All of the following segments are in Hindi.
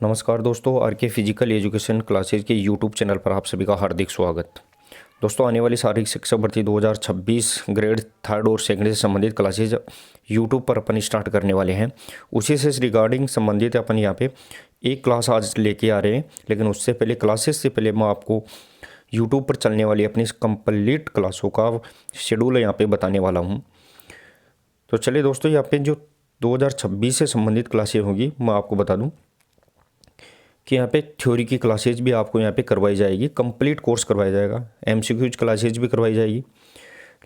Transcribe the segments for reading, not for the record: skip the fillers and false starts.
नमस्कार दोस्तों, आर के फिजिकल एजुकेशन क्लासेज के यूट्यूब चैनल पर आप सभी का हार्दिक स्वागत। दोस्तों, आने वाली शारीरिक शिक्षा भर्ती 2026 ग्रेड थर्ड और सेकंड से संबंधित क्लासेज यूट्यूब पर अपन स्टार्ट करने वाले हैं। उसी से रिगार्डिंग संबंधित अपन यहाँ पे एक क्लास आज लेके आ रहे हैं, लेकिन उससे पहले क्लासेस से पहले मैं आपको यूट्यूब पर चलने वाली अपनी कंप्लीट क्लासों का शेड्यूल यहाँ पे बताने वाला हूँ। तो चलिए दोस्तों, यहाँ पे जो 2026 से संबंधित क्लासेज होगी मैं आपको बता दूँ कि यहाँ पे थ्योरी की क्लासेज भी आपको यहाँ पे करवाई जाएगी, कंप्लीट कोर्स करवाया जाएगा, एमसीक्यूज क्लासेज भी करवाई जाएगी।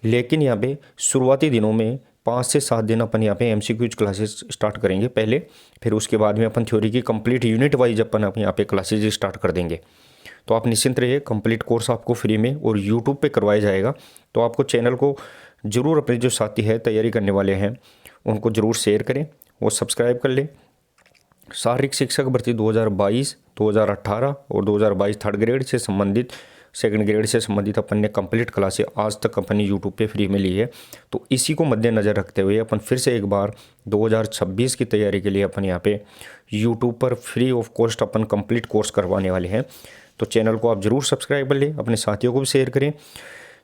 लेकिन यहाँ पे शुरुआती दिनों में 5 से 7 दिन अपन यहाँ पे एमसीक्यूज क्लासेज स्टार्ट करेंगे पहले, फिर उसके बाद में अपन थ्योरी की कंप्लीट यूनिट वाइज अपन यहाँ पे क्लासेज स्टार्ट कर देंगे। तो आप निश्चिंत रहिए, कंप्लीट कोर्स आपको फ्री में और यूट्यूब पर करवाया जाएगा। तो आपको चैनल को ज़रूर अपने जो साथी है तैयारी करने वाले हैं उनको ज़रूर शेयर करें और सब्सक्राइब कर लें। शारीरिक शिक्षक भर्ती 2022, 2018 और 2022 थर्ड ग्रेड से संबंधित, सेकंड ग्रेड से संबंधित अपन ने कंप्लीट क्लासें आज तक अपन ने यूट्यूब पे फ्री में ली है। तो इसी को मद्देनज़र रखते हुए अपन फिर से एक बार 2026 की तैयारी के लिए अपन यहाँ पे यूट्यूब पर free of cost upon complete course करवाने वाले हैं। तो चैनल को आप ज़रूर सब्सक्राइब कर लें, अपने साथियों को भी शेयर करें,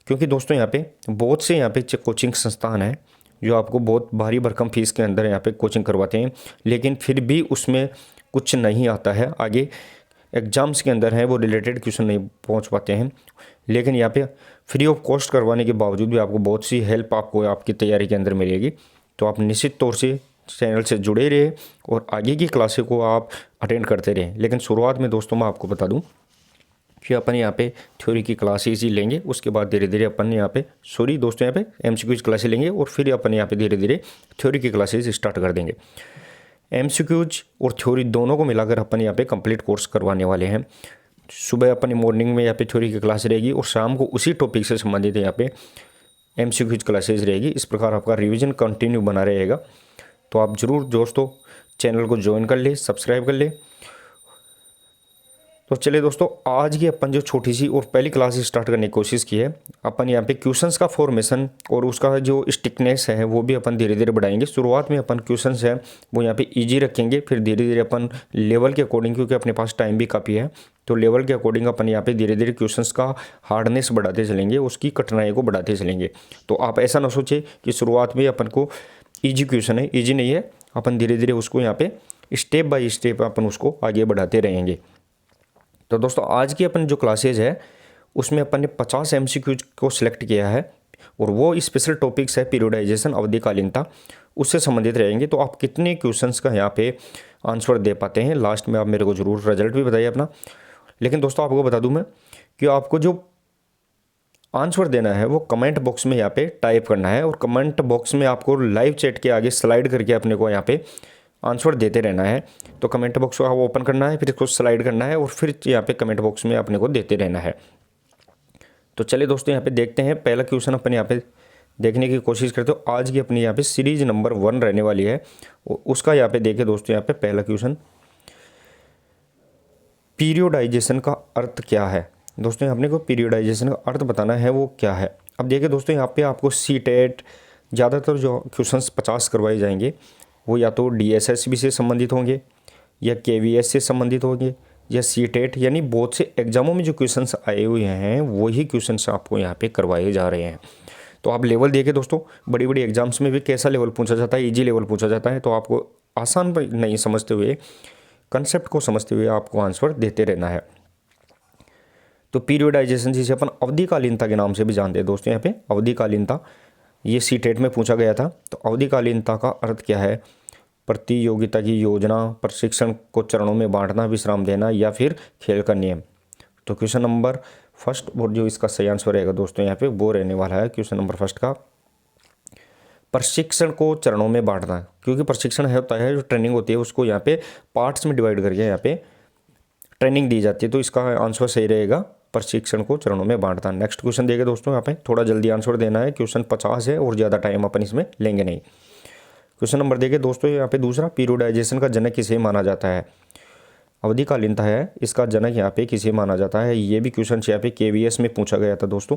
क्योंकि दोस्तों यहाँ पे बहुत से यहाँ पे कोचिंग संस्थान हैं जो आपको बहुत भारी भरकम फीस के अंदर यहाँ पे कोचिंग करवाते हैं, लेकिन फिर भी उसमें कुछ नहीं आता है। आगे एग्ज़ाम्स के अंदर हैं वो रिलेटेड क्वेश्चन नहीं पहुँच पाते हैं, लेकिन यहाँ पे फ्री ऑफ कॉस्ट करवाने के बावजूद भी आपको बहुत सी हेल्प आपको आपकी तैयारी के अंदर मिलेगी। तो आप निश्चित तौर से चैनल से जुड़े रहे और आगे की क्लासें को आप अटेंड करते रहें। लेकिन शुरुआत में दोस्तों मैं आपको बता दूँ कि अपन यहाँ पे थ्योरी की क्लासेस ही लेंगे, उसके बाद धीरे धीरे अपन यहाँ पे दोस्तों यहाँ पे एमसीक्यूज क्लासेस लेंगे और फिर अपन यहाँ पे धीरे धीरे थ्योरी की क्लासेस स्टार्ट कर देंगे। एमसीक्यूज और थ्योरी दोनों को मिलाकर अपन यहाँ पे कंप्लीट कोर्स करवाने वाले हैं। सुबह अपनी मॉर्निंग में यहाँ पे थ्योरी की क्लास रहेगी और शाम को उसी टॉपिक से संबंधित यहाँ पे एमसीक्यूज क्लासेज रहेगी। इस प्रकार आपका रिविजन कंटिन्यू बना रहेगा। तो आप ज़रूर दोस्तों चैनल को ज्वाइन कर ले, सब्सक्राइब कर ले। तो चलिए दोस्तों, आज की अपन जो छोटी सी और पहली क्लास स्टार्ट करने की कोशिश की है, अपन यहाँ पे क्वेश्चंस का फॉर्मेशन और उसका जो स्टिकनेस है वो भी अपन धीरे धीरे बढ़ाएंगे। शुरुआत में अपन क्वेश्चंस है वो यहाँ पे इजी रखेंगे, फिर धीरे धीरे अपन लेवल के अकॉर्डिंग, क्योंकि अपने पास टाइम भी काफ़ी है, तो लेवल के अकॉर्डिंग अपन यहाँ पे धीरे धीरे क्वेश्चंस का हार्डनेस बढ़ाते चलेंगे, उसकी कठिनाई को बढ़ाते चलेंगे। तो आप ऐसा ना सोचे कि शुरुआत में अपन को ईजी क्वेश्चन है, ईजी नहीं है। अपन धीरे धीरे उसको यहाँ पे स्टेप बाय स्टेप अपन उसको आगे बढ़ाते रहेंगे। तो दोस्तों आज की अपन जो क्लासेज है उसमें अपन ने 50 एमसीक्यूज को सिलेक्ट किया है और वो स्पेशल टॉपिक्स है पीरियोडाइजेशन, अवधिकालीनता, उससे संबंधित रहेंगे। तो आप कितने क्वेश्चंस का यहाँ पे आंसर दे पाते हैं, लास्ट में आप मेरे को ज़रूर रिजल्ट भी बताइए अपना। लेकिन दोस्तों आपको बता दूं मैं कि आपको जो आंसर देना है वो कमेंट बॉक्स में यहाँ पे टाइप करना है और कमेंट बॉक्स में आपको लाइव चैट के आगे स्लाइड करके अपने को यहाँ पे आंसर देते रहना है। तो कमेंट बॉक्स को ओपन करना है, फिर इसको स्लाइड करना है और फिर यहाँ पे कमेंट बॉक्स में अपने को देते रहना है। तो चलिए दोस्तों यहाँ पे देखते हैं पहला क्वेश्चन अपन यहाँ पे देखने की कोशिश करते हो। आज की अपनी यहाँ पे सीरीज नंबर 1 रहने वाली है, उसका यहाँ पे देखें दोस्तों। यहाँ पे पहला क्वेश्चन, पीरियोडाइजेशन का अर्थ क्या है। दोस्तों अपने को पीरियोडाइजेशन का अर्थ बताना है वो क्या है। अब देखिए दोस्तों यहाँ पे आपको सीटेट ज़्यादातर जो क्वेश्चंस 50 करवाए जाएंगे वो या तो डीएसएसबी से संबंधित होंगे या केवीएस से संबंधित होंगे या सीटेट, यानी बहुत से एग्जामों में जो क्वेश्चंस आए हुए हैं वही क्वेश्चंस आपको यहाँ पे करवाए जा रहे हैं। तो आप लेवल देखिए दोस्तों, बड़ी बड़ी एग्जाम्स में भी कैसा लेवल पूछा जाता है, ईजी लेवल पूछा जाता है। तो आपको आसान नहीं समझते हुए, कंसेप्ट को समझते हुए आपको आंसर देते रहना है। तो पीरियोडाइजेशन जिसे अपन अवधिकालीनता के नाम से भी जानते हैं दोस्तों, यहाँ पे अवधिकालीनता ये सीटेट में पूछा गया था। तो अवधिकालीनता का अर्थ क्या है, प्रतियोगिता की योजना, प्रशिक्षण को चरणों में बांटना, विश्राम देना या फिर खेल का नियम। तो क्वेश्चन नंबर फर्स्ट और जो इसका सही आंसर रहेगा दोस्तों यहाँ पे वो रहने वाला है क्वेश्चन नंबर फर्स्ट का, प्रशिक्षण को चरणों में बांटना। क्योंकि प्रशिक्षण होता है जो ट्रेनिंग होती है उसको यहाँ पे पार्ट्स में डिवाइड करके यहाँ पे ट्रेनिंग दी जाती है। तो इसका आंसर सही रहेगा, प्रशिक्षण को चरणों में बांटना। नेक्स्ट क्वेश्चन देखें दोस्तों, यहाँ पे थोड़ा जल्दी आंसर देना है, क्वेश्चन 50 है और ज़्यादा टाइम अपन इसमें लेंगे नहीं। क्वेश्चन नंबर देखिए दोस्तों यहाँ पे दूसरा, पीरियोडाइजेशन का जनक किसे माना जाता है। अवधिकालीनता है, इसका जनक यहाँ पे किसे माना जाता है। ये भी क्वेश्चन यहाँ पे केवीएस में पूछा गया था दोस्तों।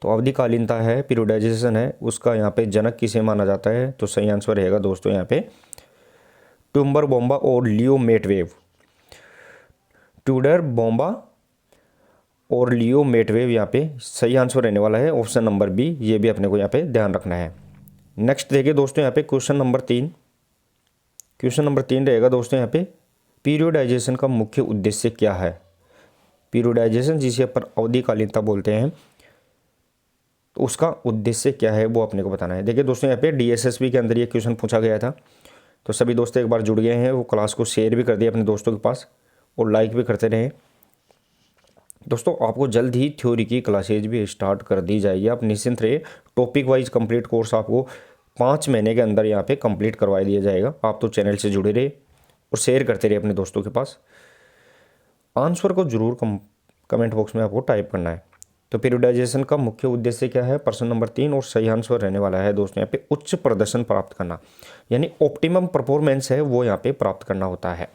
तो अवधिकालीनता है, पीरियोडाइजेशन है, उसका यहाँ पे जनक किसे माना जाता है। तो सही आंसर रहेगा दोस्तों यहाँ पे ट्यूबर बोम्बा और लियो मेटवेव। ट्यूडर बोम्बा और लियो मेटवेव यहाँ पे सही आंसर रहने वाला है ऑप्शन नंबर बी। ये भी अपने को यहाँ पे ध्यान रखना है। नेक्स्ट देखिए दोस्तों यहाँ पे क्वेश्चन नंबर 3। क्वेश्चन नंबर 3 रहेगा दोस्तों यहाँ पे पीरियोडाइजेशन का मुख्य उद्देश्य क्या है। पीरियोडाइजेशन जिसे अपन अवधिकालीनता बोलते हैं, तो उसका उद्देश्य क्या है वो अपने को बताना है। देखिए दोस्तों यहाँ पे डीएसएसबी के अंदर ये क्वेश्चन पूछा गया था। तो सभी दोस्त एक बार जुड़ गए हैं वो क्लास को शेयर भी कर दिया अपने दोस्तों के पास और लाइक भी करते रहें। दोस्तों आपको जल्द ही थ्योरी की क्लासेज भी स्टार्ट कर दी जाएगी। आप निश्चिंत रहिए, टॉपिक वाइज कंप्लीट कोर्स आपको 5 महीने के अंदर यहाँ पे कंप्लीट करवा दिया जाएगा। आप तो चैनल से जुड़े रहे और शेयर करते रहे अपने दोस्तों के पास। आंसर को जरूर कमेंट बॉक्स में आपको टाइप करना है। तो पीरियोडाइजेशन का मुख्य उद्देश्य क्या है, प्रश्न नंबर 3, और सही आंसर रहने वाला है दोस्तों यहाँ पे उच्च प्रदर्शन प्राप्त करना, यानी ऑप्टिमम परफॉर्मेंस है वो यहाँ पे प्राप्त करना होता है।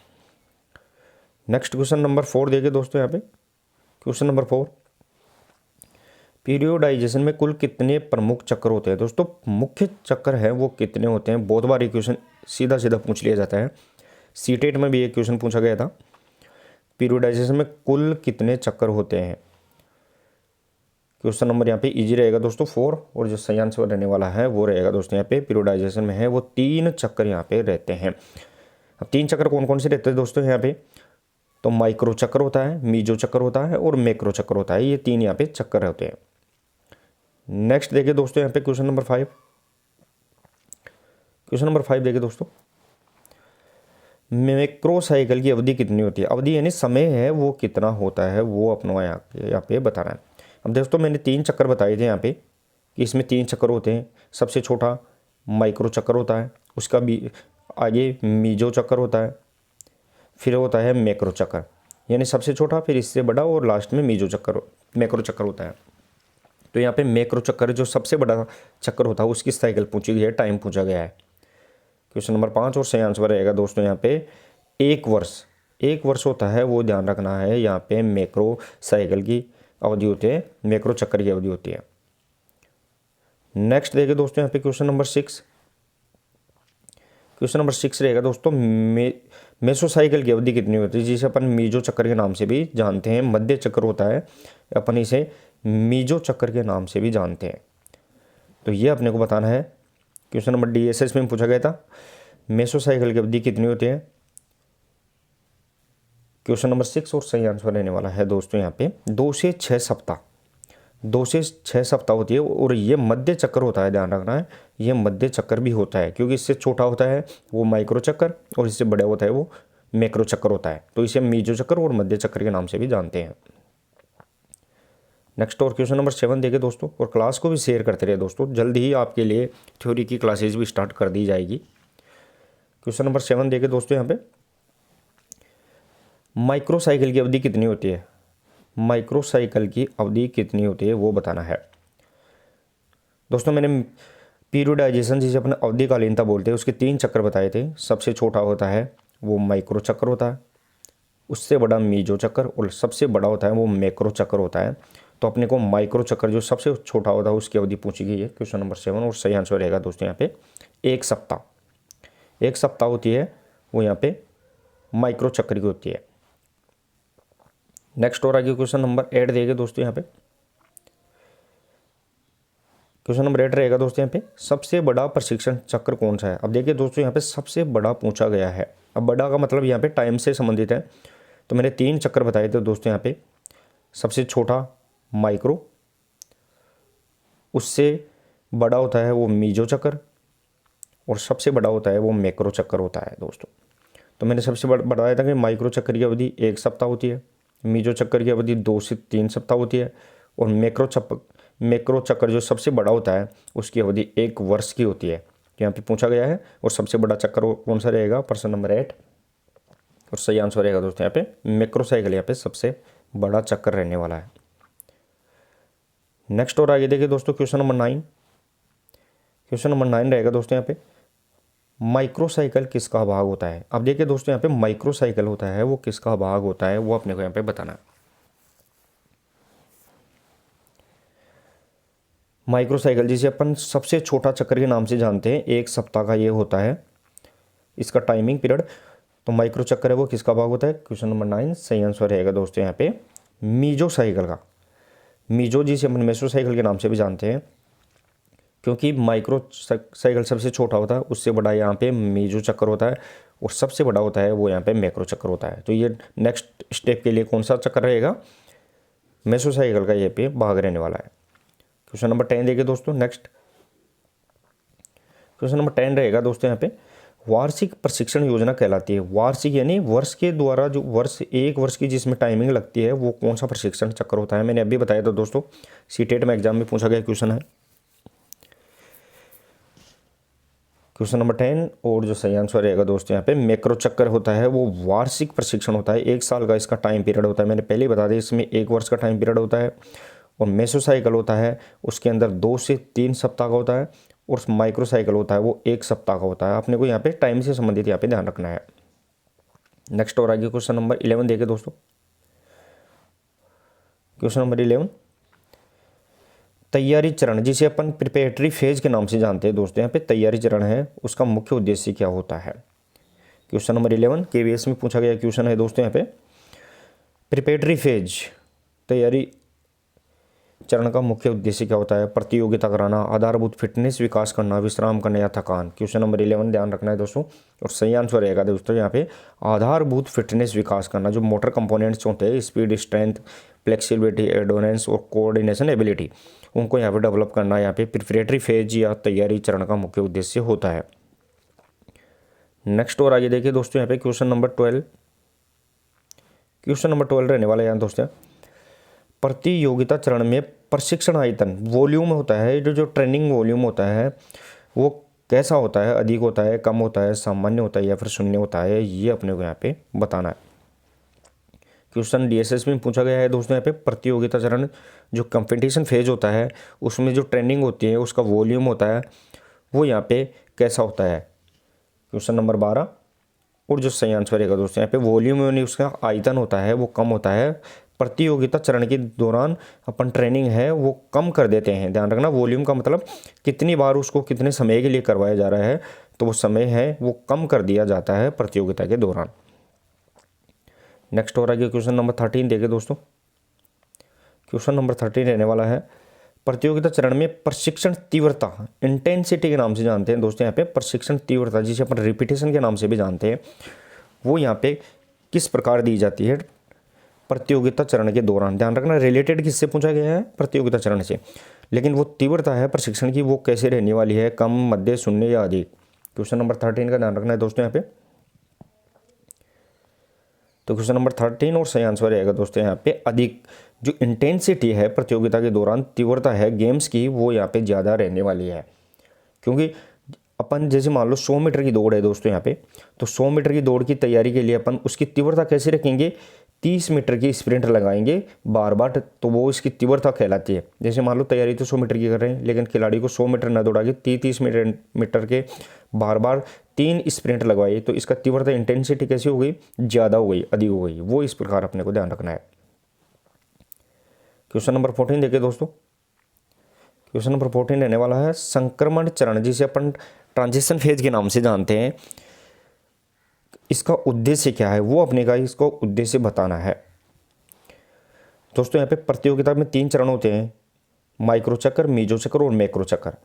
नेक्स्ट क्वेश्चन नंबर 4 देखिए दोस्तों यहाँ पे क्वेश्चन नंबर 4, पीरियोडाइजेशन में कुल कितने प्रमुख चक्र होते हैं। दोस्तों मुख्य चक्र है वो कितने होते हैं, बहुत बार ये क्वेश्चन सीधा सीधा पूछ लिया जाता है। सीटेट में भी एक क्वेश्चन पूछा गया था, पीरियोडाइजेशन में कुल कितने चक्कर होते हैं। क्वेश्चन नंबर यहाँ पे इजी रहेगा दोस्तों 4, और जो सही आंसर रहने वाला है वो रहेगा दोस्तों यहाँ पे पीरियोडाइजेशन में है वो 3 चक्कर यहाँ पे रहते हैं। अब 3 चक्कर कौन कौन से रहते हैं दोस्तों यहाँ पे, तो माइक्रो चक्कर होता है, मीजो चक्कर होता है और मैक्रो चक्कर होता है। ये 3 यहाँ पे चक्कर होते हैं। नेक्स्ट देखिए दोस्तों यहाँ पे क्वेश्चन नंबर 5। क्वेश्चन नंबर 5 देखिए दोस्तों, मैक्रो साइकिल की अवधि कितनी होती है। अवधि यानी समय है वो कितना होता है वो अपना यहाँ पे बताना है। अब दोस्तों मैंने 3 चक्कर बताए थे यहाँ पे कि इसमें 3 चक्कर होते हैं। सबसे छोटा माइक्रो चक्कर होता है, उसका भी आगे मीजो चक्कर होता है, फिर होता है मैक्रो चक्कर, यानी सबसे छोटा फिर इससे बड़ा और लास्ट में मीजो चक्कर मैक्रो चक्कर होता है। तो यहाँ पे मैक्रो चक्कर जो सबसे बड़ा चक्कर होता है उसकी साइकिल पूछी गई है, टाइम पूछा गया है। क्वेश्चन नंबर 5 और सही आंसर रहेगा दोस्तों यहाँ पे 1 वर्ष। 1 वर्ष होता है वो ध्यान रखना है। यहाँ पे मैक्रो साइकिल की अवधि होती है, मैक्रो चक्कर की अवधि होती है। नेक्स्ट देखिए दोस्तों यहाँ पे क्वेश्चन नंबर 6। क्वेश्चन नंबर 6 रहेगा दोस्तों मेसोसाइकिल की अवधि कितनी होती है, जिसे अपन मीजो चक्कर के नाम से भी जानते हैं। मध्य चक्र होता है, अपन इसे मीजो चक्कर के नाम से भी जानते हैं। तो ये अपने को बताना है। क्वेश्चन नंबर डीएसएस में पूछा गया था मेसोसाइकिल की अवधि कितनी होती है। क्वेश्चन नंबर 6 और सही आंसर रहने वाला है दोस्तों यहाँ पे 2 से 6 सप्ताह। 2 से 6 सप्ताह होती है, और ये मध्य चक्कर होता है, ध्यान रखना है। ये मध्य चक्कर भी होता है, क्योंकि इससे छोटा होता है वो माइक्रो चक्कर और इससे बड़ा होता है वो मैक्रो चक्कर होता है। तो इसे मीजो चक्कर और मध्य चक्कर के नाम से भी जानते हैं। नेक्स्ट और क्वेश्चन नंबर 7 देखे दोस्तों, और क्लास को भी शेयर करते रहे दोस्तों। जल्द ही आपके लिए थ्योरी की क्लासेज भी स्टार्ट कर दी जाएगी। क्वेश्चन नंबर 7 देखे दोस्तों यहाँ पे माइक्रो साइकिल की अवधि कितनी होती है। माइक्रो साइकिल की अवधि कितनी होती है वो बताना है दोस्तों। मैंने पीरियोडाइजेशन जिसे अपने अवधिकालीनता बोलते हैं उसके 3 चक्कर बताए थे। सबसे छोटा होता है वो माइक्रो चक्कर होता है, उससे बड़ा मीजो चक्कर, और सबसे बड़ा होता है वो मैक्रो चक्कर होता है। तो अपने को माइक्रो चक्कर जो सबसे छोटा होता है उसकी अवधि पूछी गई है क्वेश्चन नंबर 7, और सही आंसर रहेगा दोस्तों यहाँ पे 1 सप्ताह। 1 सप्ताह होती है वो यहाँ पे माइक्रो चक्कर की होती है। नेक्स्ट और आगे क्वेश्चन नंबर 8 देंगे दोस्तों यहाँ पे। क्वेश्चन नंबर 8 रहेगा दोस्तों यहाँ पे सबसे बड़ा प्रशिक्षण चक्र कौन सा है। अब देखिए दोस्तों यहाँ पे सबसे बड़ा पूछा गया है। अब बड़ा का मतलब यहाँ पे टाइम से संबंधित है। तो मैंने 3 चक्कर बताए थे दोस्तों यहाँ पे। सबसे छोटा माइक्रो, उससे बड़ा होता है वो मीजो चक्कर, और सबसे बड़ा होता है वो मैक्रो चक्कर होता है दोस्तों। तो मैंने सबसे बताया था कि माइक्रो चक्कर की अवधि 1 सप्ताह होती है, मीजो चक्कर की अवधि 2 से 3 सप्ताह होती है, और मैक्रो चक्कर जो सबसे बड़ा होता है उसकी अवधि 1 वर्ष की होती है। यहाँ पे पूछा गया है। और सबसे बड़ा चक्कर कौन सा रहेगा, प्रश्न नंबर 8, और सही आंसर रहेगा दोस्तों यहाँ पे मैक्रो साइकिल यहाँ पे सबसे बड़ा चक्कर रहने वाला है। नेक्स्ट और आगे देखिए दोस्तों क्वेश्चन नंबर 9। क्वेश्चन नंबर 9 रहेगा दोस्तों यहाँ पे माइक्रो साइकिल किसका भाग होता है। अब देखिए दोस्तों यहाँ पे माइक्रो साइकिल होता है वो किसका भाग होता है वो अपने को यहाँ पे बताना है। माइक्रो साइकिल जिसे अपन सबसे छोटा चक्कर के नाम से जानते हैं, 1 सप्ताह का ये होता है। इसका टाइमिंग पीरियड, तो माइक्रो चक्कर है वो किसका भाग होता है? क्वेश्चन नंबर 9 सही आंसर रहेगा दोस्तों यहाँ पे मीजो साइकिल का। मीजो जिसे अपन मेसो साइकिल के नाम से भी जानते हैं, क्योंकि माइक्रो साइकिल सबसे छोटा होता है, उससे बड़ा यहाँ पे मीजो चक्कर होता है, और सबसे बड़ा होता है वो यहाँ पे मैक्रो चक्कर होता है। तो ये नेक्स्ट स्टेप के लिए कौन सा चक्कर रहेगा? मेसो साइकिल का ये पे भाग रहने वाला है। क्वेश्चन नंबर 10 देखिए दोस्तों। नेक्स्ट क्वेश्चन नंबर 10 रहेगा दोस्तों यहाँ पे वार्षिक प्रशिक्षण योजना कहलाती है। वार्षिक यानी वर्ष के द्वारा जो वर्ष, एक वर्ष की जिसमें टाइमिंग लगती है, वो कौन सा प्रशिक्षण चक्कर होता है? मैंने अभी बताया था दोस्तों, सीटेट में एग्जाम में पूछा गया क्वेश्चन है। क्वेश्चन नंबर 10 और जो सही आंसर रहेगा दोस्तों यहाँ पे मैक्रो चक्कर होता है, वो वार्षिक प्रशिक्षण होता है, 1 साल का इसका टाइम पीरियड होता है। मैंने पहले ही बता दिया, इसमें 1 वर्ष का टाइम पीरियड होता है। और मेसो साइकिल होता है, उसके अंदर 2 से 3 सप्ताह का होता है, और माइक्रो साइकिल होता है वो 1 सप्ताह का होता है। आपने को यहाँ पे टाइम से संबंधित यहाँ पे ध्यान रखना है। नेक्स्ट और आगे क्वेश्चन नंबर 11 देखिए दोस्तों। क्वेश्चन नंबर 11 तैयारी चरण, जिसे अपन प्रिपरेटरी फेज के नाम से जानते हैं दोस्तों, यहाँ पे तैयारी चरण है, उसका मुख्य उद्देश्य क्या होता है? क्वेश्चन नंबर 11 KVS में पूछा गया क्वेश्चन है दोस्तों यहाँ पे। प्रिपरेटरी फेज तैयारी चरण का मुख्य उद्देश्य क्या होता है? प्रतियोगिता कराना, आधारभूत फिटनेस विकास करना, विश्राम करना या थकान। क्वेश्चन नंबर 11 ध्यान रखना है दोस्तों, और सही आंसर रहेगा दोस्तों यहाँ पे आधारभूत फिटनेस विकास करना। जो मोटर कंपोनेंट्स होते हैं, स्पीड, स्ट्रेंथ, फ्लेक्सिबिलिटी, एंडोरेंस और कोऑर्डिनेशन एबिलिटी, उनको यहाँ पे डेवलप करना यहाँ पे प्रिपरेटरी फेज या तैयारी चरण का मुख्य उद्देश्य होता है। नेक्स्ट और आगे देखिए दोस्तों यहाँ पे क्वेश्चन नंबर 12। क्वेश्चन नंबर 12 रहने वाला है यहाँ दोस्तों, प्रतियोगिता चरण में प्रशिक्षण आयतन वॉल्यूम होता है, जो ट्रेनिंग वॉल्यूम होता है वो कैसा होता है? अधिक होता है, कम होता है, सामान्य होता है या फिर शून्य होता है? ये अपने को यहाँ पे बताना है। क्वेश्चन DSS में पूछा गया है दोस्तों यहाँ पे प्रतियोगिता चरण, जो कंपटीशन फेज होता है उसमें जो ट्रेनिंग होती है उसका वॉल्यूम होता है वो यहाँ पे कैसा होता है? क्वेश्चन नंबर 12 और जो सही आंसर रहेगा दोस्तों यहाँ पे वॉल्यूम यानी उसका आयतन होता है वो कम होता है। प्रतियोगिता चरण के दौरान अपन ट्रेनिंग है वो कम कर देते हैं। ध्यान रखना, वॉल्यूम का मतलब कितनी बार उसको कितने समय के लिए करवाया जा रहा है, तो वो समय है वो कम कर दिया जाता है प्रतियोगिता के दौरान। नेक्स्ट और आगे क्वेश्चन नंबर 13 देखिए दोस्तों। क्वेश्चन नंबर 13 रहने वाला है प्रतियोगिता चरण में प्रशिक्षण तीव्रता, इंटेंसिटी के नाम से जानते हैं दोस्तों यहाँ पे प्रशिक्षण तीव्रता, जिसे अपन रिपीटेशन के नाम से भी जानते हैं, वो यहाँ पे किस प्रकार दी जाती है प्रतियोगिता चरण के दौरान? ध्यान रखना, रिलेटेड किससे पूछा गया है? प्रतियोगिता चरण से, लेकिन वो तीव्रता है प्रशिक्षण की वो कैसे रहने वाली है? कम, मध्य, शून्य या अधिक? क्वेश्चन नंबर 13 का ध्यान रखना है दोस्तों यहाँ पे। तो क्वेश्चन नंबर 13 और सही आंसर रहेगा दोस्तों यहाँ पे अधिक। जो इंटेंसिटी है प्रतियोगिता के दौरान, तीव्रता है गेम्स की, वो यहाँ पे ज़्यादा रहने वाली है। क्योंकि अपन जैसे मान लो 100 मीटर की दौड़ है दोस्तों यहाँ पे, तो 100 मीटर की दौड़ की तैयारी के लिए अपन उसकी तीव्रता कैसे रखेंगे? 30 मीटर की स्प्रिंट लगाएंगे बार बार, तो वो इसकी तीव्रता कहलाती है। जैसे मान लो तैयारी तो 100 मीटर की कर रहे हैं, लेकिन खिलाड़ी को 100 मीटर न दौड़ा के 30 मीटर के बार बार 3 स्प्रिंट लगवाइए, तो इसका तीव्रता इंटेंसिटी कैसी हो गई? ज़्यादा हो गई, अधिक हो गई। वो इस प्रकार अपने को ध्यान रखना है। क्वेश्चन नंबर 14 देखिए दोस्तों। क्वेश्चन नंबर 14 रहने वाला है संक्रमण चरण, जिसे अपन ट्रांजिशन फेज के नाम से जानते हैं, इसका उद्देश्य क्या है? वो अपने का इसको उद्देश्य बताना है दोस्तों। यहाँ पे प्रतियोगिता में 3 चरण होते हैं, माइक्रो चक्कर, मीजो चक्कर और मैक्रो चक्कर।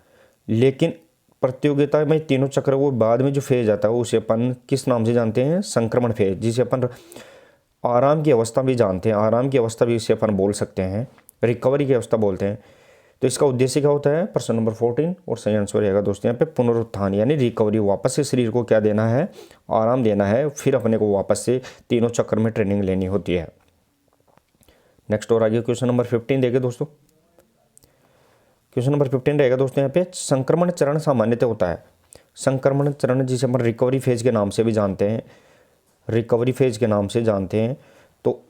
लेकिन प्रतियोगिता में तीनों चक्र वो बाद में जो फेज आता है उसे अपन किस नाम से जानते हैं? संक्रमण फेज, जिसे अपन आराम की अवस्था भी जानते हैं, आराम की अवस्था भी इसे अपन बोल सकते हैं, रिकवरी की अवस्था बोलते हैं। तो इसका उद्देश्य क्या होता है? प्रश्न नंबर 14 और सही आंसर रहेगा दोस्तों यहाँ पे पुनरुत्थान यानी रिकवरी, वापस से शरीर को क्या देना है? आराम देना है, फिर अपने को वापस से तीनों चक्कर में ट्रेनिंग लेनी होती है। नेक्स्ट और आगे क्वेश्चन नंबर 15 देखिए दोस्तों। क्वेश्चन नंबर 15 रहेगा दोस्तों यहाँ पे संक्रमण चरण सामान्यतः होता है। संक्रमण चरण जिसे अपन रिकवरी फेज के नाम से भी जानते हैं, रिकवरी फेज के नाम से जानते हैं, तो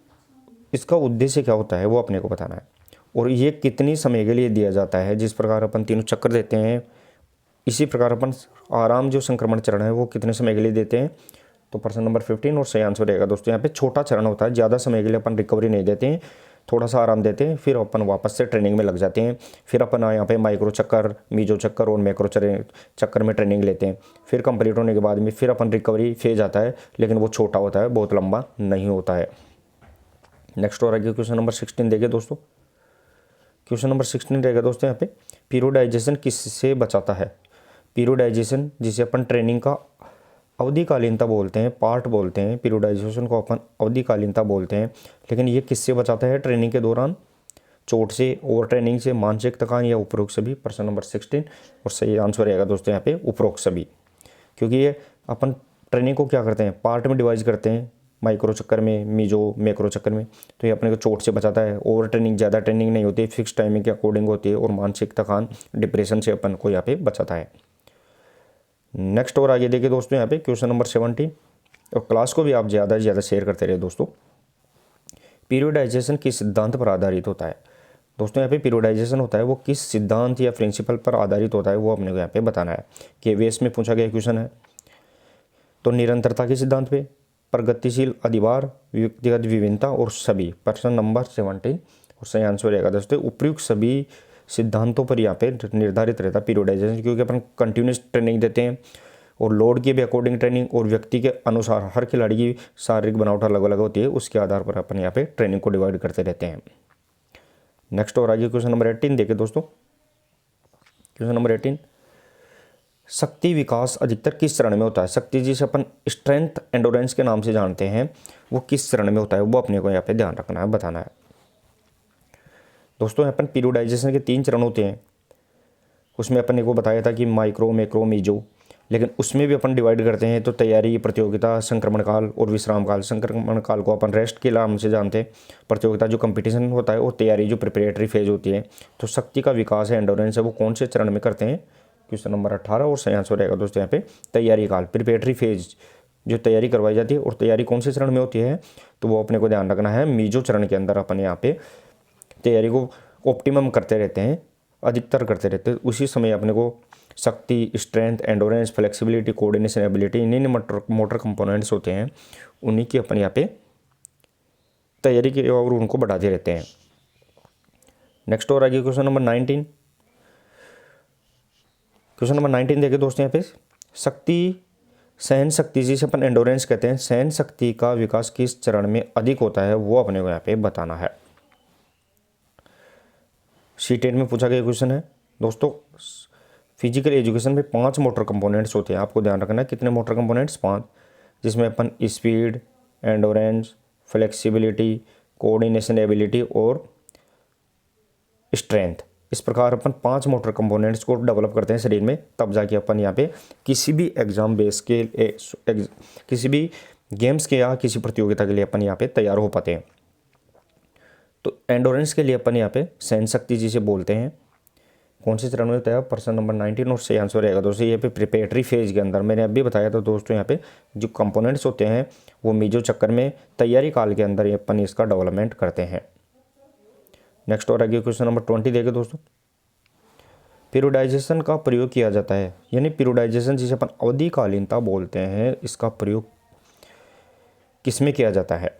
इसका उद्देश्य क्या होता है वो अपने को बताना है। और ये कितनी समय के लिए दिया जाता है? जिस प्रकार अपन तीनों चक्कर देते हैं, इसी प्रकार अपन आराम जो संक्रमण चरण है वो कितने समय के लिए देते हैं? तो प्रश्न नंबर 15 और सही आंसर रहेगा दोस्तों यहाँ पे छोटा चरण होता है, ज़्यादा समय के लिए अपन रिकवरी नहीं देते हैं। थोड़ा सा आराम देते हैं, फिर अपन वापस से ट्रेनिंग में लग जाते हैं। फिर अपन यहाँ पे माइक्रो चक्कर, मीजो चक्कर और मैक्रो चक्कर में ट्रेनिंग लेते हैं। फिर कंप्लीट होने के बाद में फिर अपन रिकवरी फेज आता है, लेकिन वो छोटा होता है, बहुत लंबा नहीं होता है। नेक्स्ट और आगे क्वेश्चन नंबर 16 देखिए दोस्तों। क्वेश्चन नंबर 16 रहेगा दोस्तों यहाँ पे, पीरियोडाइजेशन किससे बचाता है? पीरियोडाइजेशन जिसे अपन ट्रेनिंग का अवधिकालीनता बोलते हैं, पार्ट बोलते हैं, पीरियोडाइजेशन को अपन अवधिकालीनता बोलते हैं, लेकिन ये किससे बचाता है ट्रेनिंग के दौरान? चोट से, ओवर ट्रेनिंग से, मानसिक थकान या उपरोक्त सभी? प्रश्न नंबर 16 और सही आंसर रहेगा दोस्तों यहाँ पे उपरोक्त सभी, क्योंकि ये अपन ट्रेनिंग को क्या करते हैं, पार्ट में डिवाइड करते हैं, माइक्रो चक्कर में, मीजो मैक्रो चक्कर में, तो ये अपने को चोट से बचाता है। ओवर ट्रेनिंग, ज़्यादा ट्रेनिंग नहीं होती, फिक्स टाइमिंग के अकॉर्डिंग होती है, और मानसिक थकान, डिप्रेशन से अपन को यहाँ पे बचाता है। नेक्स्ट और आगे देखिए दोस्तों यहाँ पे क्वेश्चन नंबर 17, और क्लास को भी आप ज़्यादा से ज़्यादा शेयर करते रहे दोस्तों। पीरियोडाइजेशन किस सिद्धांत पर आधारित होता है? दोस्तों यहाँ पे पीरियोडाइजेशन होता है वो किस सिद्धांत या प्रिंसिपल पर आधारित होता है, वो अपने को यहाँ पे बताना है। केवीएस में पूछा गया क्वेश्चन है, तो निरंतरता के सिद्धांत पे, प्रगतिशील अधिभार, व्यक्तिगत विभिन्नता और सभी? प्रश्न नंबर 17 और सही आंसर रहेगा दोस्तों उपयुक्त सभी सिद्धांतों पर यहाँ पे निर्धारित रहता है पीरियोडाइजेशन, क्योंकि अपन कंटिन्यूस ट्रेनिंग देते हैं और लोड के भी अकॉर्डिंग ट्रेनिंग, और व्यक्ति के अनुसार हर खिलाड़ी की शारीरिक बनावट अलग अलग होती है, उसके आधार पर अपन यहाँ पे ट्रेनिंग को डिवाइड करते रहते हैं। नेक्स्ट और आगे क्वेश्चन नंबर 18 देखें दोस्तों। क्वेश्चन नंबर 18, शक्ति विकास अधिकतर किस चरण में होता है? शक्ति जिसे अपन स्ट्रेंथ एंडोरेंस के नाम से जानते हैं, वो किस चरण में होता है, वो अपने को यहाँ पे ध्यान रखना है, बताना है दोस्तों। अपन पीरियोडाइजेशन के 3 चरण होते हैं, उसमें अपन को बताया था कि माइक्रो, मैक्रो, मीजो, लेकिन उसमें भी अपन डिवाइड करते हैं, तो तैयारी, प्रतियोगिता, संक्रमण काल और विश्राम काल। संक्रमण काल को अपन रेस्ट के नाम से जानते हैं, प्रतियोगिता जो कंपटीशन होता है, और तैयारी जो प्रिपरेटरी फेज होती है। तो शक्ति का विकास है, एंडोरेंस है, वो कौन से चरण में करते हैं? क्वेश्चन नंबर 18 और सही आंसर रहेगा दोस्तों यहाँ पे तैयारी काल, प्रिपरेटरी फेज, जो तैयारी करवाई जाती है। और तैयारी कौन से चरण में होती है, तो वो अपने को ध्यान रखना है, मीजो चरण के अंदर अपन यहाँ पे तैयारी को ऑप्टिमम करते रहते हैं, अधिकतर करते रहते हैं। उसी समय अपने को शक्ति, strength, endurance, flexibility, coordination ability, इन मोटर कंपोनेंट्स होते हैं, उन्हीं की अपन यहाँ पे तैयारी की और उनको बढ़ाते रहते हैं। नेक्स्ट और आगे क्वेश्चन नंबर 19। क्वेश्चन नंबर 19 देखिए दोस्तों यहाँ पे, शक्ति, सहन शक्ति जिसे अपन एंडोरेंस कहते हैं, सहन शक्ति का विकास किस चरण में अधिक होता है, वो अपने को यहाँ पे बताना है। C-TET में पूछा गया क्वेश्चन है दोस्तों। फिजिकल एजुकेशन में 5 मोटर कंपोनेंट्स होते हैं, आपको ध्यान रखना है कितने मोटर कंपोनेंट्स? 5, जिसमें अपन speed, endurance, flexibility, coordination ability और स्ट्रेंथ, इस प्रकार अपन 5 मोटर कंपोनेंट्स को डेवलप करते हैं शरीर में, तब जाके अपन यहाँ पे किसी भी एग्जाम बेस के किसी भी गेम्स के या किसी प्रतियोगिता के लिए अपन यहाँ पे तैयार हो पाते हैं। तो एंडोरेंस के लिए अपन यहाँ पे सहन शक्ति जिसे बोलते हैं, कौन से चरण में होता है? प्रश्न नंबर 19 और सही आंसर रहेगा दोस्तों यहाँ पे प्रिपरेटरी फेज के अंदर। मैंने अभी बताया था दोस्तों यहाँ पे जो कंपोनेंट्स होते हैं वो मीजो चक्कर में तैयारी काल के अंदर अपन इसका डेवलपमेंट करते हैं। नेक्स्ट और आगे क्वेश्चन नंबर 20 देखें दोस्तों। पीरियोडाइजेशन का प्रयोग किया जाता है, यानी पीरियोडाइजेशन जिसे अपन अवधिकालीनता बोलते हैं, इसका प्रयोग किस में किया जाता है?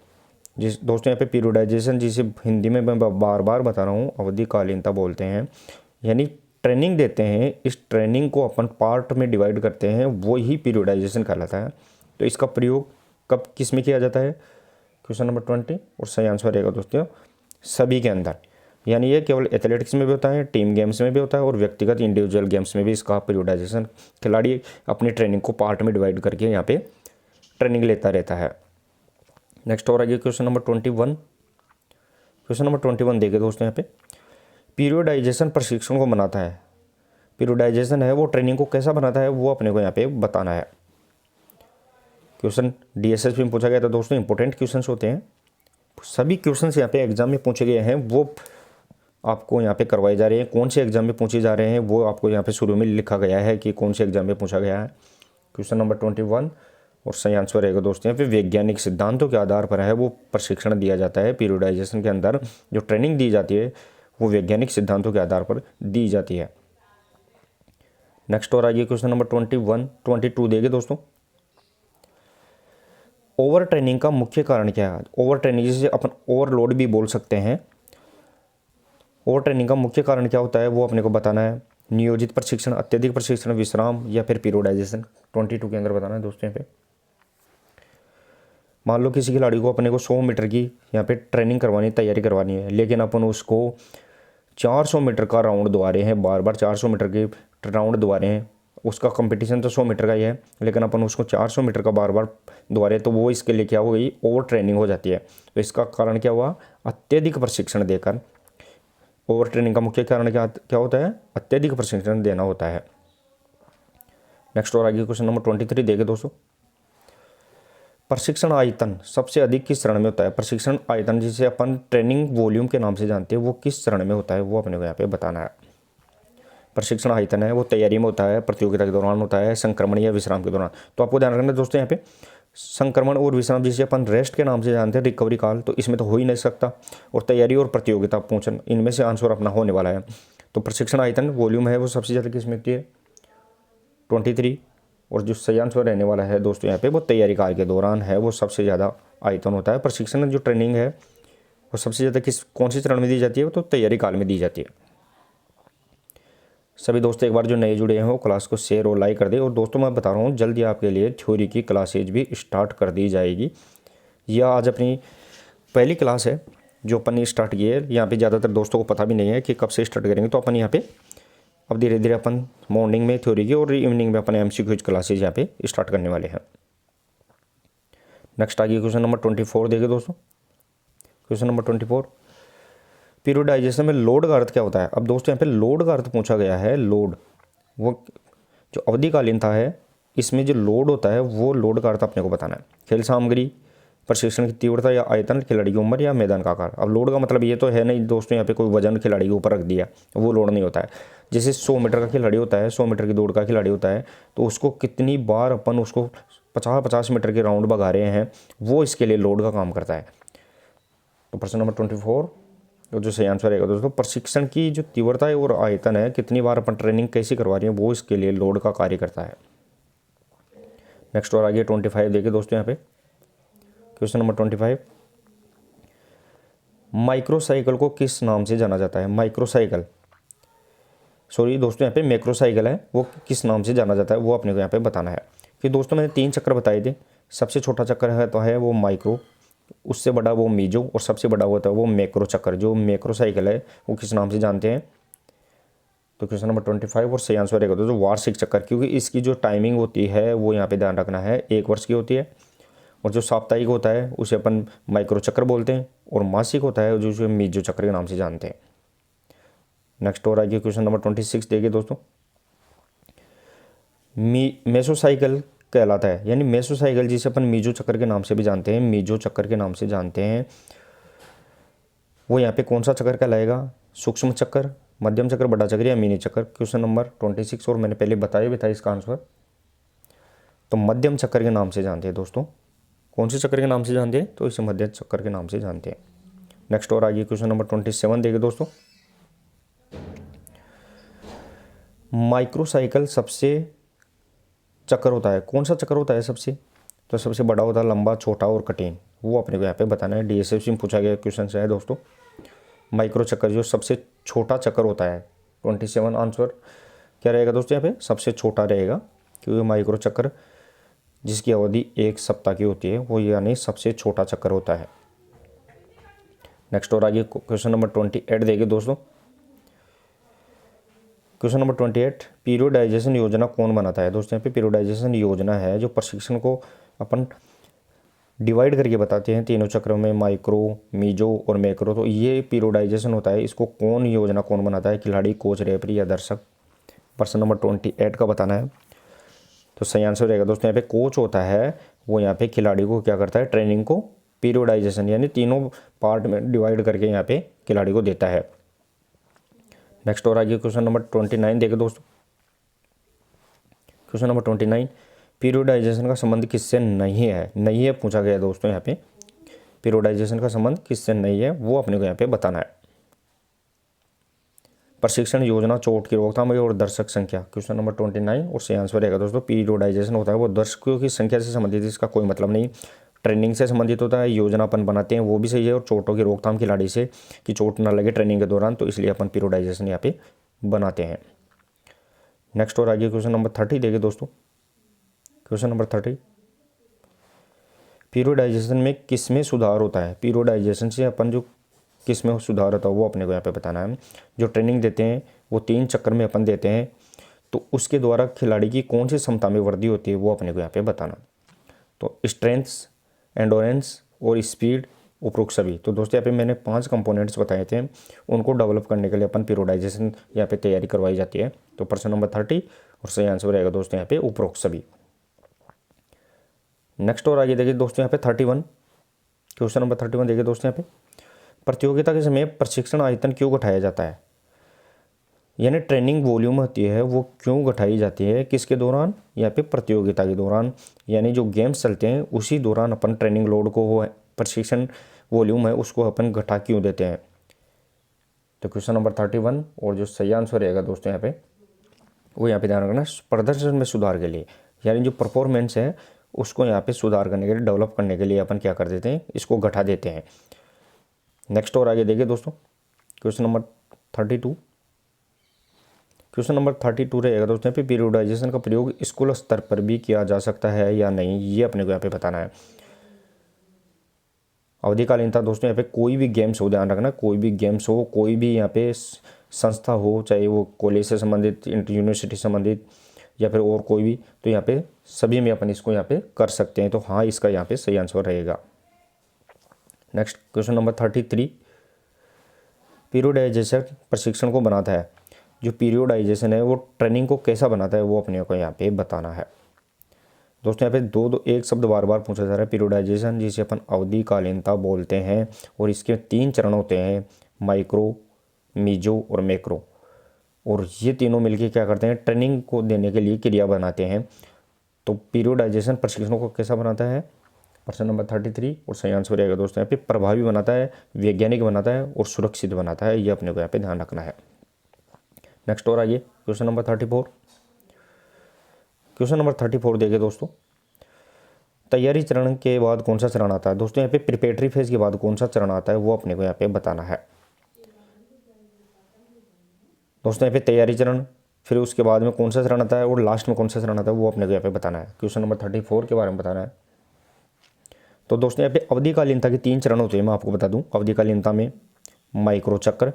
जिस दोस्तों यहाँ पे पीरियोडाइजेशन जिसे हिंदी में मैं बार बार बता रहा हूँ अवधिकालीनता बोलते हैं, यानी ट्रेनिंग देते हैं, इस ट्रेनिंग को अपन पार्ट में डिवाइड करते हैं, वो ही पीरियोडाइजेशन कहलाता है। तो इसका प्रयोग कब किस में किया जाता है? क्वेश्चन नंबर 20 और सही आंसर रहेगा दोस्तों सभी के अंदर, यानी ये केवल एथलेटिक्स में भी होता है, टीम गेम्स में भी होता है, और व्यक्तिगत इंडिविजुअल गेम्स में भी इसका पीरियोडाइजेशन खिलाड़ी अपनी ट्रेनिंग को पार्ट में डिवाइड करके यहाँ पे ट्रेनिंग लेता रहता है। नेक्स्ट और आगे क्वेश्चन नंबर 21। क्वेश्चन नंबर 21 देखे दोस्तों यहाँ पे, पीरियोडाइजेशन प्रशिक्षण को बनाता है। पीरियोडाइजेशन है वो ट्रेनिंग को कैसा बनाता है, वो अपने को यहाँ पे बताना है। क्वेश्चन DSS में पूछा गया था दोस्तों, इंपॉर्टेंट क्वेश्चंस होते हैं, सभी क्वेश्चंस यहाँ पे एग्जाम में पूछे गए हैं, वो आपको यहाँ पे करवाए जा रहे हैं। कौन से एग्जाम में पूछे जा रहे हैं वो आपको यहाँ पे शुरू में लिखा गया है कि कौन से एग्जाम में पूछा गया है। क्वेश्चन नंबर 21 और सही आंसर रहेगा दोस्तों यहाँ पे वैज्ञानिक सिद्धांतों के आधार पर है वो प्रशिक्षण दिया जाता है। पीरियोडाइजेशन के अंदर जो ट्रेनिंग दी जाती है वो वैज्ञानिक सिद्धांतों के आधार पर दी जाती है। नेक्स्ट और आइए क्वेश्चन नंबर 22 देंगे दोस्तों। ओवर ट्रेनिंग का मुख्य कारण क्या है? ओवर ट्रेनिंग जिसे अपन ओवरलोड भी बोल सकते हैं, ओवर ट्रेनिंग का मुख्य कारण क्या होता है वो अपने को बताना है। नियोजित प्रशिक्षण, अत्यधिक प्रशिक्षण, विश्राम या फिर पीरियोडाइजेशन 22 के अंदर बताना है दोस्तों। यहाँ पे मान लो किसी खिलाड़ी को अपने को 100 मीटर की यहाँ पे ट्रेनिंग करवानी, तैयारी करवानी है, लेकिन अपन उसको 400 मीटर का राउंड दुआ रहे हैं, बार बार 400 मीटर के राउंड दुआ रहे हैं। उसका कंपटीशन तो 100 मीटर का ही है, लेकिन अपन उसको 400 मीटर का बार बार दुआ रहे, तो वो इसके लिए क्या हो गई, ओवर ट्रेनिंग हो जाती है। तो इसका कारण क्या हुआ, अत्यधिक प्रशिक्षण देकर। ओवर ट्रेनिंग का मुख्य कारण क्या क्या होता है, अत्यधिक प्रशिक्षण देना होता है। नेक्स्ट और आगे क्वेश्चन नंबर 23 देखे दोस्तों। प्रशिक्षण आयतन सबसे अधिक किस चरण में होता है। प्रशिक्षण आयतन जिसे अपन ट्रेनिंग वॉल्यूम के नाम से जानते हैं, वो किस चरण में होता है वो अपने को यहाँ पे बताना है। प्रशिक्षण आयतन है वो तैयारी में होता है, प्रतियोगिता के दौरान होता है, संक्रमण या विश्राम के दौरान। तो आपको ध्यान रखना दोस्तों, यहाँ पे संक्रमण और विश्राम जिसे अपन रेस्ट के नाम से जानते हैं, रिकवरी काल, तो इसमें तो हो ही नहीं सकता। और तैयारी और प्रतियोगिता पूछन, इनमें से आंसर अपना होने वाला है। तो प्रशिक्षण आयतन वॉल्यूम है वो सबसे ज़्यादा किस में होती है, 23। और जो सही आंसर रहने वाला है दोस्तों यहाँ पे वो तैयारी काल के दौरान है, वो सबसे ज़्यादा आयतन होता है। प्रशिक्षण जो ट्रेनिंग है वो सबसे ज़्यादा कौन सी चरण में दी जाती है, तो तैयारी काल में दी जाती है। सभी दोस्तों एक बार जो नए जुड़े हैं वो क्लास को शेयर और लाइक कर दे। और दोस्तों मैं बता रहा हूँ जल्दी आपके लिए थ्योरी की क्लासेज भी स्टार्ट कर दी जाएगी। यह आज अपनी पहली क्लास है जो अपन ने स्टार्ट की है। यहाँ पे ज़्यादातर दोस्तों को पता भी नहीं है कि कब से स्टार्ट करेंगे, तो अपन यहाँ पे अब धीरे धीरे अपन मॉर्निंग में थ्योरी की और इवनिंग में अपन MCQ क्लासेज यहाँ पे स्टार्ट करने वाले हैं। नेक्स्ट आगे क्वेश्चन नंबर 24 देखिए दोस्तों। क्वेश्चन नंबर 24, पीरियोडाइजेशन में लोड का अर्थ क्या होता है। अब दोस्तों यहाँ पे लोड का अर्थ पूछा गया है। लोड वो जो अवधिकालीनता है, इसमें जो लोड होता है वो लोड का अर्थ अपने को बताना है। खेल सामग्री, प्रशिक्षण की तीव्रता या आयतन, खिलाड़ी की उम्र या मैदान का आकार। अब लोड का मतलब ये तो है नहीं दोस्तों यहाँ पे कोई वजन खिलाड़ी के ऊपर रख दिया, वो लोड नहीं होता है। जैसे 100 मीटर का खिलाड़ी होता है, 100 मीटर की दौड़ का खिलाड़ी होता है, तो उसको कितनी बार अपन उसको 50-50 मीटर के राउंड भगा रहे हैं, वो इसके लिए लोड का काम करता है। तो प्रश्न नंबर 24 तो जो सही आंसर रहेगा दोस्तों, प्रशिक्षण की जो तीव्रता है और आयतन है, कितनी बार अपन ट्रेनिंग कैसी करवा रही है, वो इसके लिए लोड का कार्य करता है। नेक्स्ट और आगे 25 देखिए दोस्तों यहाँ पे। क्वेश्चन नंबर 25, माइक्रोसाइकिल को किस नाम से जाना जाता है। माइक्रोसाइकिल, सॉरी दोस्तों यहाँ पे मैक्रोसाइकिल है, वो किस नाम से जाना जाता है वो अपने को यहाँ पे बताना है। कि दोस्तों मैंने 3 चक्कर बताए थे। सबसे छोटा चक्कर है तो है वो माइक्रो, उससे बड़ा वो मीजो, और सबसे बड़ा होता है वो मैक्रो चक्कर। जो मैक्रोसाइकिल है वो किस नाम से जानते हैं, तो क्वेश्चन नंबर 25 और सही आंसर रहेगा दोस्तों वार्षिक चक्कर। क्योंकि इसकी जो टाइमिंग होती है वो यहाँ पे ध्यान रखना है, 1 वर्ष की होती है। और जो साप्ताहिक होता है उसे अपन माइक्रो चक्कर बोलते हैं, और मासिक होता है जो मीजो चक्कर के नाम से जानते हैं। नेक्स्ट और आगे क्वेश्चन नंबर 26 देखिए दोस्तों। मेसोसाइकिल कहलाता है, यानी मेसोसाइकिल जिसे अपन मीजो चक्कर के नाम से भी जानते हैं, मीजो चक्कर के नाम से जानते हैं, वो यहाँ पे कौन सा चक्कर कहलाएगा। सूक्ष्म चक्कर, मध्यम चक्कर, बड़ा चक्कर या मिनी चक्कर। क्वेश्चन नंबर 26 और मैंने पहले बताया भी था इसका आंसर, तो मध्यम चक्कर के नाम से जानते हैं दोस्तों। कौन से चक्कर के नाम से जानते हैं, तो इसे मध्यम चक्कर के नाम से जानते हैं। नेक्स्ट और आगे क्वेश्चन नंबर 27 देखिए दोस्तों। माइक्रोसाइकिल सबसे चक्कर होता है, कौन सा चक्कर होता है सबसे, तो सबसे बड़ा होता है, लंबा, छोटा और कठिन, वो अपने को यहाँ पे बताना है। DSSC में पूछा गया क्वेश्चन है दोस्तों। माइक्रो चक्कर जो सबसे छोटा चक्कर होता है, 27 आंसर क्या रहेगा दोस्तों यहाँ पे, सबसे छोटा रहेगा। क्योंकि माइक्रो चक्कर जिसकी अवधि 1 सप्ताह की होती है वो यानी सबसे छोटा चक्कर होता है। नेक्स्ट और आगे क्वेश्चन नंबर 28 देखिए दोस्तों। क्वेश्चन नंबर 28, पीरियोडाइजेशन योजना कौन बनाता है। दोस्तों यहाँ पे पीरियोडाइजेशन योजना है जो प्रशिक्षण को अपन डिवाइड करके बताते हैं तीनों चक्रों में, माइक्रो, मीजो और मैक्रो। तो ये पीरियोडाइजेशन होता है, इसको योजना कौन बनाता है, खिलाड़ी, कोच, रेफरी या दर्शक। प्रश्न नंबर 28 का बताना है, तो सही आंसर रहेगा दोस्तों यहाँ पे कोच होता है, वो यहाँ पे खिलाड़ी को क्या करता है, ट्रेनिंग को पीरियोडाइजेशन यानी तीनों पार्ट में डिवाइड करके यहाँ पे खिलाड़ी को देता है। नेक्स्ट और आगे क्वेश्चन नंबर 29 देखिए दोस्तों। क्वेश्चन नंबर 29, पीरियोडाइजेशन का संबंध किससे नहीं है पूछा गया दोस्तों यहाँ पे। पीरियोडाइजेशन का संबंध किससे नहीं है वो अपने को यहाँ पे बताना है। प्रशिक्षण योजना, चोट की रोकथाम और दर्शक संख्या। क्वेश्चन नंबर 29 और सही आंसर रहेगा दोस्तों पीरियोडाइजेशन होता है वो दर्शकों की संख्या से संबंधित, इसका कोई मतलब नहीं। ट्रेनिंग से संबंधित होता है, योजना अपन बनाते हैं वो भी सही है, और चोटों की रोकथाम खिलाड़ी से कि चोट ना लगे ट्रेनिंग के दौरान, तो इसलिए अपन पीरियोडाइजेशन यहाँ पे बनाते हैं। नेक्स्ट और आगे क्वेश्चन नंबर 30 देखिए दोस्तों। क्वेश्चन नंबर 30, पीरियोडाइजेशन में किस में सुधार होता है? पीरियोडाइजेशन से अपन जो किस में सुधार होता है वो अपने को यहाँ पे बताना है। जो ट्रेनिंग देते हैं वो 3 चक्कर में अपन देते हैं, तो उसके द्वारा खिलाड़ी की कौन सी क्षमता में वृद्धि होती है वो अपने को यहाँ पे बताना। तो स्ट्रेंथ्स, एंडोरेंस और स्पीड, उपरोक्त सभी। तो दोस्तों यहाँ पे मैंने 5 कंपोनेंट्स बताए थे, उनको डेवलप करने के लिए अपन पीरियोडाइजेशन यहाँ पे तैयारी करवाई जाती है। तो प्रश्न नंबर 30 और सही आंसर रहेगा दोस्तों यहाँ पे उपरोक्त सभी। नेक्स्ट और आगे देखिए दोस्तों यहाँ पे 31, क्वेश्चन नंबर 31 देखिए दोस्तों यहाँ पे, प्रतियोगिता के समय प्रशिक्षण आयतन क्यों घटाया जाता है? यानी ट्रेनिंग वॉल्यूम होती है वो क्यों घटाई जाती है, किसके दौरान? यहाँ पे प्रतियोगिता के दौरान, यानी जो गेम्स चलते हैं उसी दौरान अपन ट्रेनिंग लोड को, प्रशिक्षण वॉल्यूम है उसको अपन घटा क्यों देते हैं? तो क्वेश्चन नंबर 31 और जो सही आंसर रहेगा दोस्तों यहाँ पे वो यहाँ पे ध्यान रखना, प्रदर्शन में सुधार के लिए, यानी जो परफॉर्मेंस है उसको यहाँ पे सुधार करने के लिए, डेवलप करने के लिए अपन क्या कर देते हैं, इसको घटा देते हैं। नेक्स्ट और आगे देखिए दोस्तों, क्वेश्चन नंबर 32, क्वेश्चन नंबर 32 रहेगा दोस्तों यहाँ पे, पीरियोडाइजेशन का प्रयोग स्कूल स्तर पर भी किया जा सकता है या नहीं, ये अपने को यहाँ पे बताना है। अवधिकालीनता दोस्तों यहाँ पे कोई भी गेम्स हो, ध्यान रखना, कोई भी गेम्स हो, कोई भी यहाँ पे संस्था हो, चाहे वो कॉलेज से संबंधित, यूनिवर्सिटी संबंधित या फिर और कोई भी, तो यहाँ पे सभी में अपन इसको यहाँ पे कर सकते हैं। तो हाँ, इसका यहाँ पे सही आंसर रहेगा। नेक्स्ट क्वेश्चन नंबर 33, पीरियोडाइजेशन प्रशिक्षण को बनाता है। जो पीरियोडाइजेशन है वो ट्रेनिंग को कैसा बनाता है वो अपने को यहाँ पे बताना है। दोस्तों यहाँ पे एक शब्द बार बार पूछा जा रहा है, पीरियोडाइजेशन जिसे अपन अवधिकालीनता बोलते हैं, और इसके 3 चरण होते हैं, माइक्रो, मीजो और मैक्रो, और ये तीनों मिलके क्या करते हैं, ट्रेनिंग को देने के लिए क्रिया बनाते हैं। तो पीरियोडाइजेशन प्रशिक्षण को कैसा बनाता है? प्रश्न नंबर 33 और सही आंसर रहेगा दोस्तों यहाँ पे, प्रभावी बनाता है, वैज्ञानिक बनाता है और सुरक्षित बनाता है, ये अपने को यहाँ पे ध्यान रखना है। नेक्स्ट और आइए क्वेश्चन नंबर 34, क्वेश्चन नंबर 34 देखिए दोस्तों, तैयारी चरण के बाद कौन सा चरण आता है? दोस्तों यहाँ पे प्रिपरेटरी फेज के बाद कौन सा चरण आता है वो अपने को यहाँ पे बताना है। दोस्तों यहाँ पे तैयारी चरण, फिर उसके बाद में कौन सा चरण आता है और लास्ट में कौन सा चरण आता है वो अपने को यहाँ पे बताना है। क्वेश्चन नंबर 34 के बारे में बताना है। तो दोस्तों यहाँ पे अवधिकालीनता के 3 चरण होते हैं, मैं आपको बता दूं। अवधिकालीनता में माइक्रो चक्र,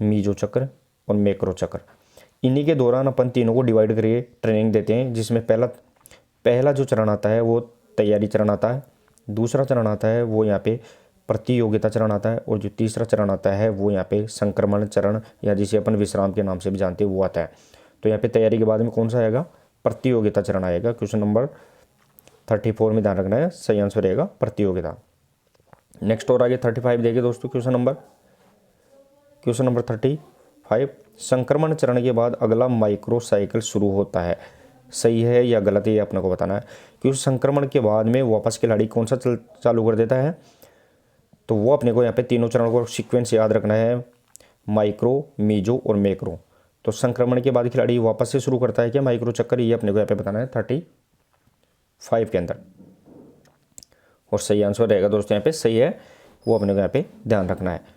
मीजो चक्र और मैक्रो चक्र, इन्हीं के दौरान अपन तीनों को डिवाइड करके ट्रेनिंग देते हैं, जिसमें पहला जो चरण आता है वो तैयारी चरण आता है, दूसरा चरण आता है वो यहाँ पे प्रतियोगिता चरण आता है, और जो तीसरा चरण आता है वो यहाँ पे संक्रमण चरण, या जिसे अपन विश्राम के नाम से भी जानते हैं, वो आता है। तो यहाँ पे तैयारी के बाद में कौन सा आएगा? प्रतियोगिता चरण आएगा। क्वेश्चन नंबर 34 में ध्यान रखना है, सही आंसर रहेगा प्रतियोगिता। नेक्स्ट और आगे 35 देखिए दोस्तों, क्वेश्चन नंबर 35, संक्रमण चरण के बाद अगला माइक्रो साइकिल शुरू होता है, सही है या गलत है ये अपने को बताना है। क्योंकि संक्रमण के बाद में वापस खिलाड़ी कौन सा चालू कर देता है, तो वो अपने को यहाँ पे तीनों चरणों को सीक्वेंस याद रखना है, माइक्रो, मीजो और मैक्रो। तो संक्रमण के बाद खिलाड़ी वापस से शुरू करता है क्या माइक्रो चक्कर, ये अपने को यहाँ पे बताना है 35 के अंदर, और सही आंसर रहेगा दोस्तों यहाँ पे सही है, वो अपने को यहाँ पे ध्यान रखना है।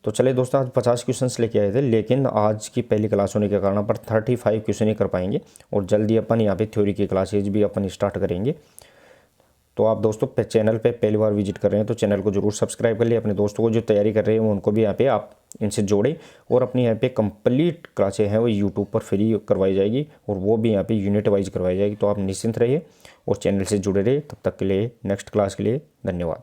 तो चलिए दोस्तों, आज 50 क्वेश्चंस लेके आए थे, लेकिन आज की पहली क्लास होने के कारण पर 35 क्वेश्चन ही कर पाएंगे, और जल्दी अपन यहाँ पे थ्योरी की क्लासेज भी अपन स्टार्ट करेंगे। तो आप दोस्तों चैनल पे पहली बार विजिट कर रहे हैं तो चैनल को जरूर सब्सक्राइब कर लिए, अपने दोस्तों को जो तैयारी कर रहे हैं उनको भी यहाँ पे आप इनसे जोड़ें, और अपनी यहाँ पे कंप्लीट क्लासें हैं वो यूट्यूब पर फ्री करवाई जाएगी, और वो भी यहाँ पे यूनिट वाइज करवाई जाएगी। तो आप निश्चिंत रहिए और चैनल से जुड़े रहिए। तब तक के लिए, नेक्स्ट क्लास के लिए धन्यवाद।